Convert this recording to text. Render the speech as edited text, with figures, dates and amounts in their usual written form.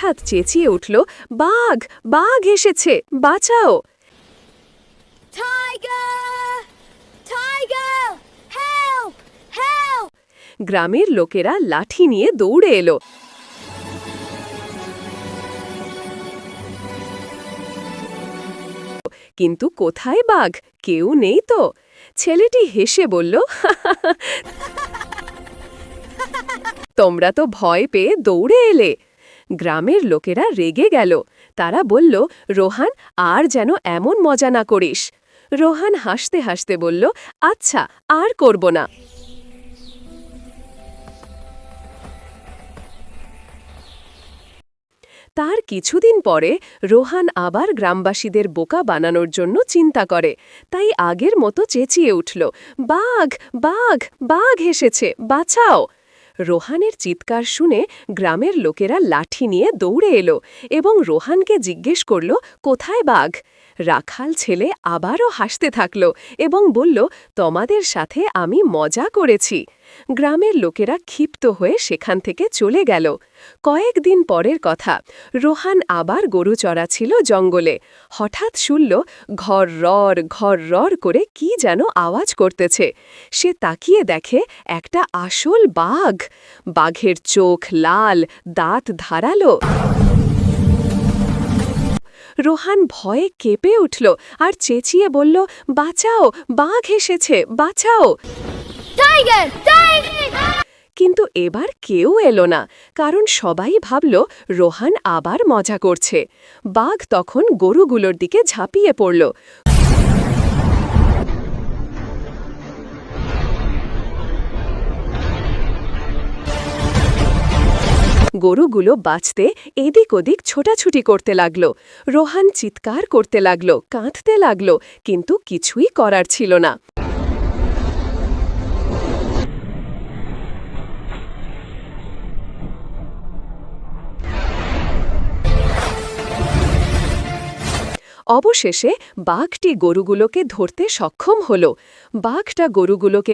হঠাৎ চেঁচিয়ে উঠল, বাঘ, বাঘ এসেছে, বাঁচাও! Tiger! Tiger! Help! Help! গ্রামের লোকেরা লাঠি নিয়ে দৌড়ে এলো। কিন্তু কোথায় বাঘ? কেউ নেই তো। ছেলেটি হেসে বলল, তোমরা তো ভয় পেয়ে দৌড়ে এলে। গ্রামের লোকেরা রেগে গেল। তারা বলল, রোহান, আর যেন এমন মজা না করিস। রোহান হাসতে হাসতে বলল, আচ্ছা, আর করব না। তার কিছুদিন পরে রোহান আবার গ্রামবাসীদের বোকা বানানোর জন্য চিন্তা করে, তাই আগের মতো চেঁচিয়ে উঠল, বাঘ, বাঘ, বাঘ এসেছে, বাঁচাও! রোহানের চিৎকার শুনে গ্রামের লোকেরা লাঠি নিয়ে দৌড়ে এলো এবং রোহানকে জিজ্ঞেস করল, কোথায় বাঘ? রাখাল ছেলে আবারও হাসতে থাকল এবং বলল, তোমাদের সাথে আমি মজা করেছি। গ্রামের লোকেরা ক্ষিপ্ত হয়ে সেখান থেকে চলে গেল। কয়েকদিন পরের কথা, রোহান আবার গরু চড়াচ্ছিল জঙ্গলে। হঠাৎ শুনল, ঘর রর করে কি যেন আওয়াজ করতেছে। সে তাকিয়ে দেখে একটা আসল বাঘ। বাঘের চোখ লাল, দাঁত ধারালো। রোহান ভয়ে কেঁপে উঠল আর চেঁচিয়ে বলল, বাঁচাও, বাঘ এসেছে, বাঁচাও! Tiger! Tiger! কিন্তু এবার কেউ এলো না, কারণ সবাই ভাবল রোহান আবার মজা করছে। বাঘ তখন গরুগুলোর দিকে ঝাঁপিয়ে পড়ল। গরুগুলো বাঁচতে এদিক ওদিক ছোটাছুটি করতে লাগল। রোহান চিৎকার করতে লাগল, কাঁদতে লাগল, কিন্তু কিছুই করার ছিল না। অবশেষে বাঘটি গরুগুলোকে ধরতে সক্ষম হল। বাঘটা গরুগুলোকে